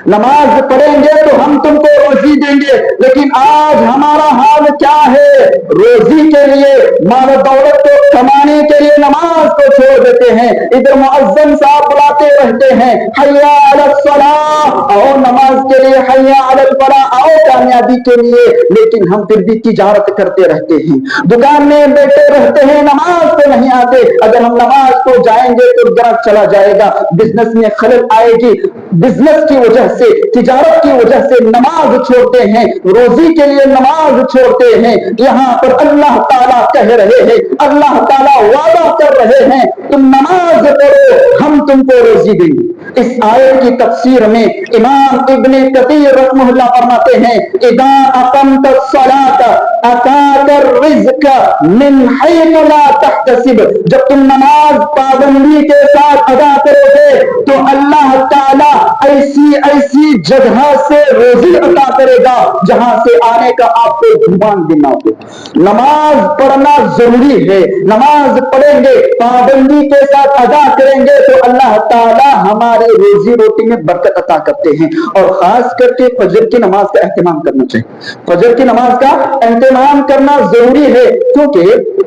نماز پڑھیں گے تو ہم تم کو روزی دیں گے. لیکن آج ہمارا حال کیا ہے؟ روزی کے لیے, مال و دولت کو کمانے کے لیے نماز کو چھوڑ دیتے ہیں. ادھر مؤذن صاحب بلاتے رہتے ہیں حی علی الصلاۃ, آؤ نماز کے لیے, حی علی الفلاح, آؤ کامیابی کے لیے. لیکن ہم پھر بھی تجارت کرتے رہتے ہیں, دکان میں بیٹھے رہتے ہیں, نماز کو نہیں آتے. اگر ہم نماز کو جائیں گے تو گراہک چلا جائے گا, بزنس میں خلل آئے گی. بزنس کی وجہ سے, تجارت کی وجہ سے نماز چھوڑتے ہیں, روزی کے لیے نماز چھوڑتے ہیں. یہاں پر اللہ تعالیٰ کہہ رہے ہیں, اللہ تعالیٰ وعدہ کر رہے ہیں تم نماز پڑھو ہم تم کو روزی دیں گے. اس آیت کی تفسیر میں امام ابن کثیر رحمہ اللہ فرماتے ہیں اذا اقمت الصلاۃ اتاک الرزق من حیث لا تحتسب, جب تم نماز پابندی کے ساتھ ادا کرو گے تو اللہ تعالیٰ ایسی جگہ سے روزی عطا کرے گا جہاں سے آنے کا آپ کو گمان بھی نہ ہو. نماز پڑھنا ضروری ہے, نماز پڑھیں گے, پابندی کے ساتھ ادا کریں گے تو اللہ تعالیٰ ہمارے روزی روٹی میں برکت عطا کرتے ہیں. اور خاص کر کے فجر کی نماز کا اہتمام کرنا چاہیے. فجر کی نماز کا اہتمام کرنا ضروری ہے, کیونکہ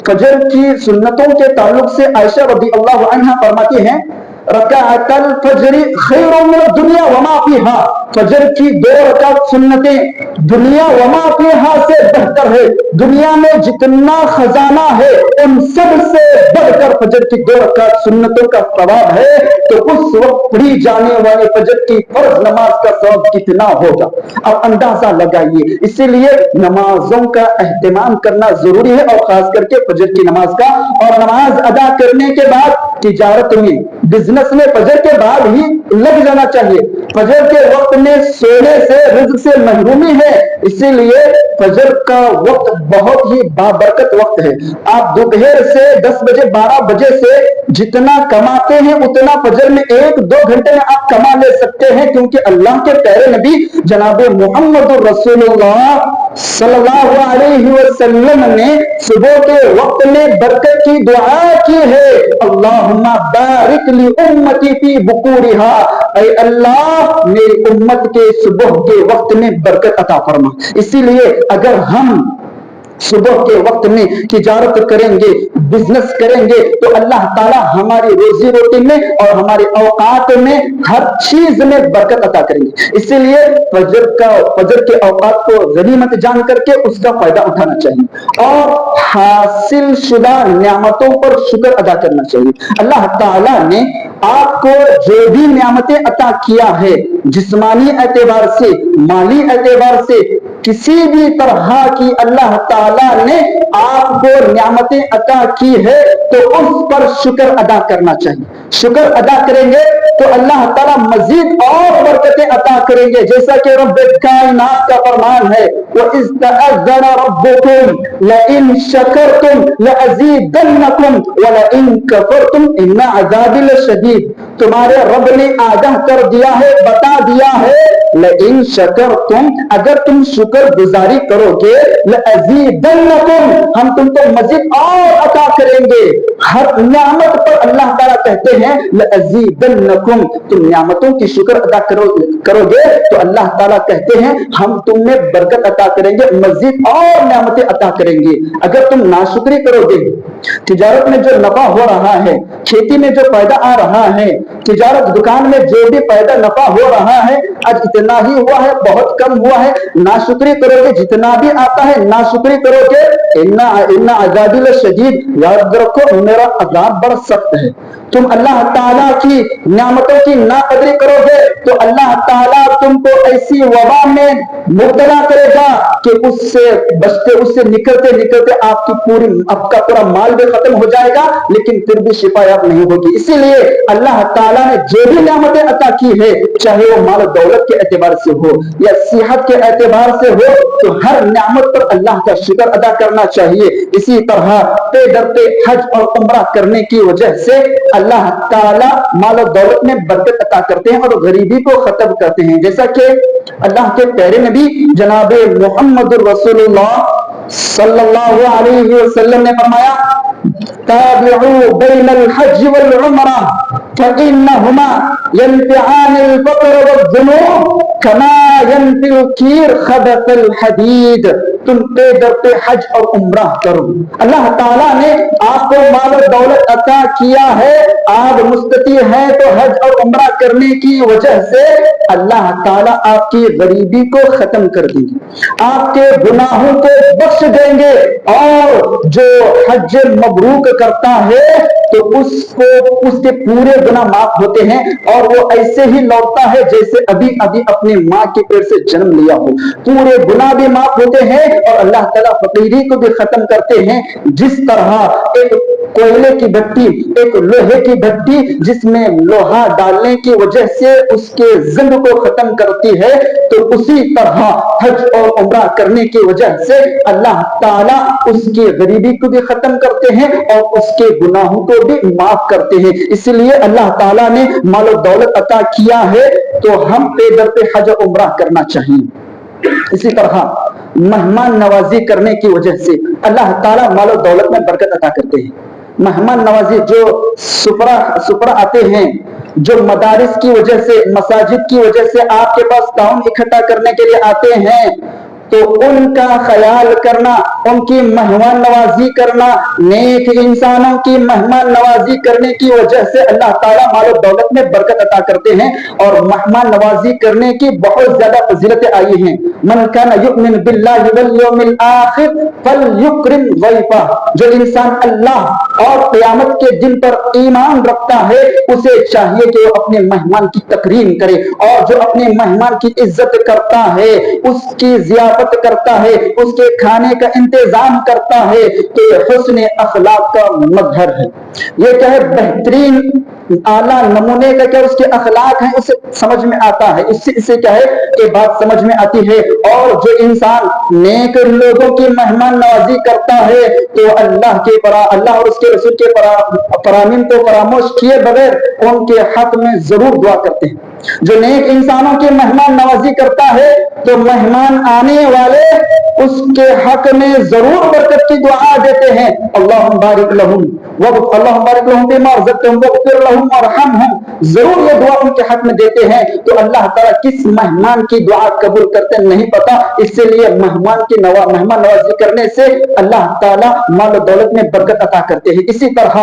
فجر کی سنتوں کے تعلق سے عائشہ رضی اللہ عنہا فرماتی ہیں رکعت الفجر خیر من الدنیا وما فیہا, فجر کی 2 رکعت سنتیں دنیا وما فیہا سے بہتر ہے. دنیا میں جتنا خزانہ ہے ان سب سے بڑھ کر فجر کی 2 رکعت سنتوں کا ثواب ہے. تو اس وقت پڑھی جانے والے فجر کی فرض نماز کا ثواب کتنا ہوگا اب اندازہ لگائیے. اسی لیے نمازوں کا اہتمام کرنا ضروری ہے, اور خاص کر کے فجر کی نماز کا. اور نماز ادا کرنے کے بعد تجارت میں, بزنس میں فجر کے بعد ہی لگ جانا چاہیے. فجر کے وقت میں سونے سے رزق سے محرومی ہے, اسی لیے فجر کا وقت بہت ہی بابرکت وقت ہے. آپ دوپہر سے 10 بجے 12 بجے سے جتنا کماتے ہیں اتنا فجر میں 1-2 گھنٹے میں آپ کما لے سکتے ہیں, کیونکہ اللہ کے پیارے نبی جناب محمد رسول اللہ صلی اللہ علیہ وسلم نے صبح کے وقت میں برکت کی دعا کی ہے اللہم بارک لی امتی فی بکورہا, اے اللہ میری امت کے صبح کے وقت میں برکت عطا فرما. اسی لیے اگر ہم صبح کے وقت میں تجارت کریں گے, بزنس کریں گے تو اللہ تعالیٰ ہماری روزی روٹی میں اور ہمارے اوقات میں ہر چیز میں برکت عطا کریں گے. اسی لیے فجر کے اوقات کو غنیمت جان کر کے اس کا فائدہ اٹھانا چاہیے, اور حاصل شدہ نعمتوں پر شکر ادا کرنا چاہیے. اللہ تعالیٰ نے آپ کو جو بھی نعمتیں عطا کیا ہے, جسمانی اعتبار سے, مالی اعتبار سے, کسی بھی طرح کی اللہ تعالیٰ نے آپ کو نعمتیں عطا کی ہے تو اس پر شکر ادا کرنا چاہیے. شکر ادا کریں گے تو اللہ تعالیٰ مزید اور برکتیں عطا کریں گے, جیسا کہ رب کائنات کا فرمان ہے وَإِذْ تَأَذَّنَ رَبُّكُمْ لَئِن شَكَرْتُمْ لَأَزِيدَنَّكُمْ وَلَئِن كَفَرْتُمْ إِنَّ عَذَابِي لَشَدِيدٌ. تمہارے رب نے آگاہ کر دیا ہے, بتا دیا ہے لَئِن شَكَرْتُمْ, اگر تم شکر گزاری کرو گے, لَأَزِيدَنَّكُمْ, ہم تم کو مزید اور عطا کریں گے. ہر نعمت پر اللہ تعالیٰ کہتے ہیں لَأَزِيدَنَّكُمْ, تم نعمتوں کی شکر ادا کرو گے تو اللہ تعالیٰ کہتے ہیں ہم تم میں برکت عطا کریں گے, مزید اور نعمتیں عطا کریں گے. اگر تم ناشکری کرو گے, تجارت میں جو نفع ہو رہا ہے, کھیتی میں جو فائدہ آ رہا ہے, تجارت دکان میں جو بھی فائدہ نفع ہو رہا ہے, آج اتنا ہی ہوا ہے, بہت کم ہوا ہے, ناشکری کرو گے, جتنا بھی آتا ہے ناشکری کرو گے, ان عذابی لشدید, یاد رکھو میرا عذاب بڑا سخت ہے. تم اللہ تعالیٰ کی نعمتوں کی ناقدری کرو گے تو اللہ تعالیٰ تم کو ایسی وبا میں مبتلا کرے گا کہ اس سے بچتے اس سے نکلتے نکلتے آپ کا پورا مال بھی ختم ہو جائے گا لیکن پھر بھی شفا یاب نہیں ہوگی. اسی لیے اللہ تعالیٰ نے جو بھی نعمتیں عطا کی ہے چاہے وہ مال و دولت کے اعتبار سے ہو یا صحت کے اعتبار سے ہو تو ہر نعمت پر اللہ کا شکر ادا کرنا چاہیے. اسی طرح پے در پہ حج اور عمرہ کرنے کی وجہ سے اللہ تعالیٰ مال و دولت میں برکت عطا کرتے ہیں اور غریبی کو ختم کرتے ہیں. جیسا کہ اللہ کے پیارے نبی جناب محمد الرسول اللہ صلی اللہ علیہ وسلم نے فرمایا تابعوا بین الحج والعمرہ فإنهما ينفعان الفقر والذنوب كما ينفع الكير خبث الحديد. تم پے در پہ حج اور عمرہ کرو. اللہ تعالیٰ نے آپ کو مال و دولت عطا کیا ہے, آپ مستطیع ہیں تو حج اور عمرہ کرنے کی وجہ سے اللہ تعالیٰ آپ کی غریبی کو ختم کر دیں گے, آپ کے گناہوں کو بخش دیں گے. اور جو حج مبرور کرتا ہے تو اس کے پورے گناہ معاف ہوتے ہیں اور وہ ایسے ہی لوٹتا ہے جیسے ابھی اپنے ماں کے پیٹ سے جنم لیا ہو. پورے گناہ بھی معاف ہوتے ہیں اور اللہ تعالیٰ فقیری کو بھی ختم کرتے ہیں. جس طرح ایک کوئلے کی بھٹی, ایک لوہے کی بھٹی جس میں لوہا ڈالنے کی وجہ سے اس کے زنگ کو ختم کرتی ہے, تو اسی طرح حج اور عمرہ کرنے کی وجہ سے اللہ تعالیٰ اس کی غریبی کو بھی ختم کرتے ہیں اور اس کے گناہوں کو بھی معاف کرتے ہیں. اس لیے اللہ تعالیٰ نے مال و دولت عطا کیا ہے تو ہم پے در پہ حج و عمرہ کرنا چاہیے. اسی طرح مہمان نوازی کرنے کی وجہ سے اللہ تعالیٰ مال و دولت میں برکت عطا کرتے ہیں. مہمان نوازی جو سپرا آتے ہیں, جو مدارس کی وجہ سے, مساجد کی وجہ سے آپ کے پاس تعاون اکٹھا کرنے کے لیے آتے ہیں, تو ان کا خیال کرنا, ان کی مہمان نوازی کرنا, نیک انسانوں کی مہمان نوازی کرنے کی وجہ سے اللہ تعالیٰ مال و دولت میں برکت عطا کرتے ہیں. اور مہمان نوازی کرنے کی بہت زیادہ فضیلتیں آئی ہیں. من کان یؤمن باللہ والیوم الآخر فلیکرم ضیفہ. جو انسان اللہ اور قیامت کے دن پر ایمان رکھتا ہے اسے چاہیے کہ وہ اپنے مہمان کی تکریم کرے, اور جو اپنے مہمان کی عزت کرتا ہے, اس کی ضیافت کرتا ہے, اس کے کھانے کا انتظام کرتا ہے, تو یہ حسن اخلاق کا مظہر ہے. یہ کیا ہے, بہترین اعلیٰ نمونے کا کیا اس کے اخلاق ہیں, اسے سمجھ میں آتا ہے. اسے کیا ہے کہ بات سمجھ میں آتی ہے. اور جو انسان نیک لوگوں کی مہمان نوازی کرتا ہے تو اللہ اور اس کے رسول کے فرامین کو فراموش کیے بغیر ان کے حق میں ضرور دعا کرتے ہیں. جو نیک انسانوں کی مہمان نوازی کرتا ہے تو مہمان آنے والے اس کے حق میں ضرور برکت کی دعا دیتے ہیں. اللہم بارک لہم فیما رزقتہم واغفر لہم وارحمہم. ضرور یہ دعا ان کے حق میں دیتے ہیں. تو اللہ تعالیٰ کس مہمان کی دعا قبول کرتے نہیں پتا, اس لیے مہمان نوازی کرنے سے اللہ تعالیٰ مال و دولت میں برکت عطا کرتے ہیں. اسی طرح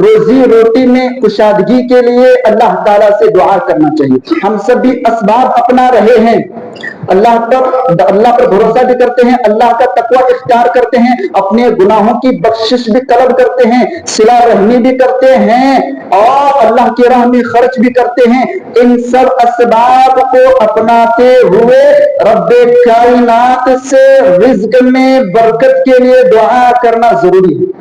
روزی روٹی میں کشادگی کے لیے اللہ تعالیٰ سے دعا کرنا چاہیے. ہم سب بھی اسباب اپنا رہے ہیں, اللہ پر بھروسہ بھی کرتے ہیں, اللہ کا تقوی اختیار کرتے ہیں, اپنے گناہوں کی بخشش بھی طلب کرتے ہیں, صلہ رحمی بھی کرتے ہیں, اور اللہ کی راہ میں خرچ بھی کرتے ہیں. ان سب اسباب کو اپناتے ہوئے رب کائنات سے رزق میں برکت کے لیے دعا کرنا ضروری ہے.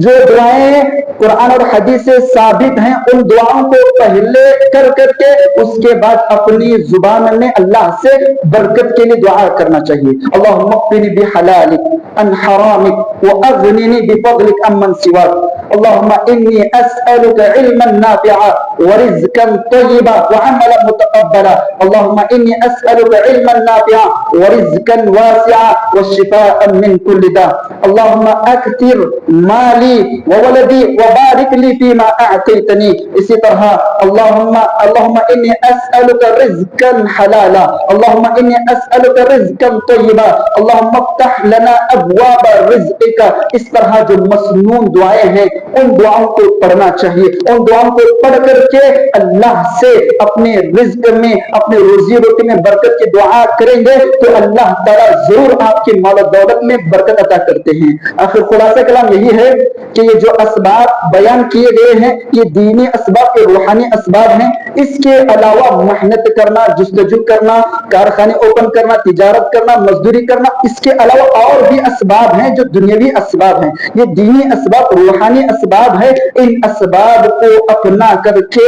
جو دعائیں قرآن اور حدیث سے ثابت ہیں ان دعاؤں کو پہلے کر کے اس کے بعد اپنی زبان میں اللہ سے برکت کے لیے دعا کرنا چاہیے. اللہم اقنی بحلالک عن حرامک واغننی بفضلک عمن سواک. اللہم انی اسألک علما نافعا ورزقا طیبا وعملا متقبلا. اللہم انی اسألک علما نافعا ورزقا واسعا والشفاء من كل داء. اللہم اکثر مالی وولدی وبارک لی فیما اعطیتنی. اسی طرح اللہم انی اسألک رزقا حلالا, اللہم انی اسألک رزقا طیبا, اللہم افتح لنا ابواب رزقک. اس طرح جو مسنون دعائیں ہیں ان دعاؤں کو پڑھنا چاہیے. ان دعاؤں کو پڑھ کر کے اللہ سے اپنے رزق میں, اپنے روزی روٹی میں برکت کی دعا کریں گے تو اللہ تعالیٰ ضرور آپ کی مال و دولت میں برکت عطا کرتے ہیں. آخر خلاصہ کلام یہی ہے کہ یہ جو اسباب بیان کیے گئے ہیں یہ دینی اسباب, یہ روحانی اسباب ہیں. اس کے علاوہ محنت کرنا, جستجو کرنا, کارخانے اوپن کرنا, تجارت کرنا, مزدوری کرنا, اس کے علاوہ اور بھی اسباب ہیں جو دنیاوی اسباب ہیں. یہ دینی اسباب, روحانی اسباب ہے. ان اسباب کو اپنا کر کے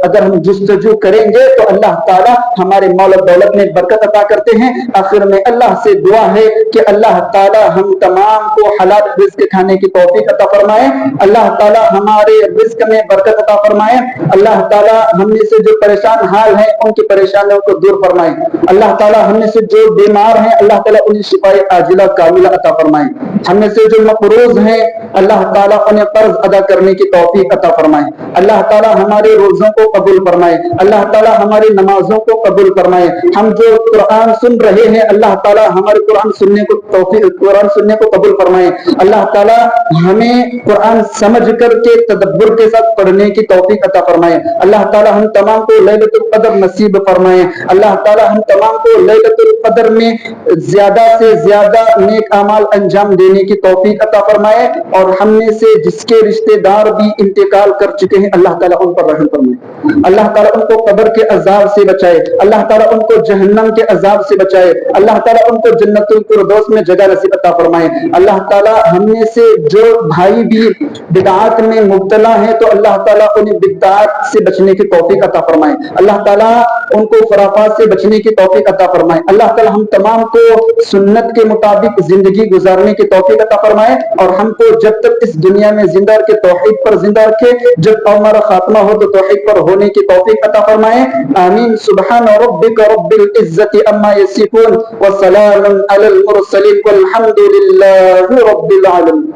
اگر ہم جستجو کریں گے تو اللہ تعالیٰ ہمارے مال و دولت میں برکت عطا کرتے ہیں. آخر میں اللہ سے دعا ہے کہ اللہ تعالیٰ ہم تمام کو حلال رزق کھانے کی توفیق عطا فرمائے. اللہ تعالیٰ ہمارے رزق میں برکت عطا فرمائے. اللہ تعالیٰ ہم میں سے جو پریشان حال ہیں ان کی پریشانیوں کو دور فرمائے. اللہ تعالیٰ ہم میں سے جو بیمار ہیں اللہ تعالیٰ انہیں شفائے عاجلہ کاملہ عطا فرمائے. ہم میں سے جو مقروض ہیں اللہ تعالیٰ انہیں قرض ادا کرنے کی توفیق عطا فرمائے. اللہ تعالیٰ ہمارے روزوں کو قبول فرمائے. اللہ تعالیٰ ہماری نمازوں کو قبول فرمائے. ہم جو قرآن سن رہے ہیں اللہ تعالیٰ ہمارے قرآن سننے کو توفیق, قرآن سننے کو قبول فرمائے. اللہ تعالیٰ ہمیں قرآن سمجھ کر کے تدبر کے ساتھ پڑھنے کی توفیق عطا فرمائے. اللہ تعالیٰ ہم تمام کو لیلۃ القدر نصیب فرمائے. اللہ تعالیٰ ہم تمام کو لیلۃ القدر میں زیادہ سے زیادہ نیک اعمال انجام دینے کی توفیق عطا فرمائے. اور ہم میں سے جس کے رشتہ دار بھی انتقال کر چکے ہیں اللہ تعالیٰ ان پر رحم فرمائے. اللہ تعالیٰ ان کو قبر کے عذاب سے بچائے. اللہ تعالیٰ ان کو جہنم کے عذاب سے بچائے. اللہ تعالیٰ ان کو جنت الفردوس میں جگہ نصیب عطا فرمائے. اللہ تعالیٰ ہم میں سے جو بھائی بھی بدعات میں مبتلا ہیں تو اللہ تعالیٰ انہیں بدعات سے بچنے کی توفیق عطا فرمائے. اللہ تعالیٰ ان کو خرافات سے بچنے کی توفیق عطا فرمائے. اللہ تعالیٰ ہم تمام کو سنت کے مطابق زندگی گزارنے کی توفیق عطا فرمائے. اور ہم کو جب تک اس دنیا میں زندہ رکھے توحید پر زندہ رکھے, جب ہمارا خاتمہ ہو تو توحید پر ہونے کی توفیق عطا فرمائے. آمین. سبحان ربک رب العزت عما یصفون وسلام علی المرسلین والحمد للہ رب العالمین.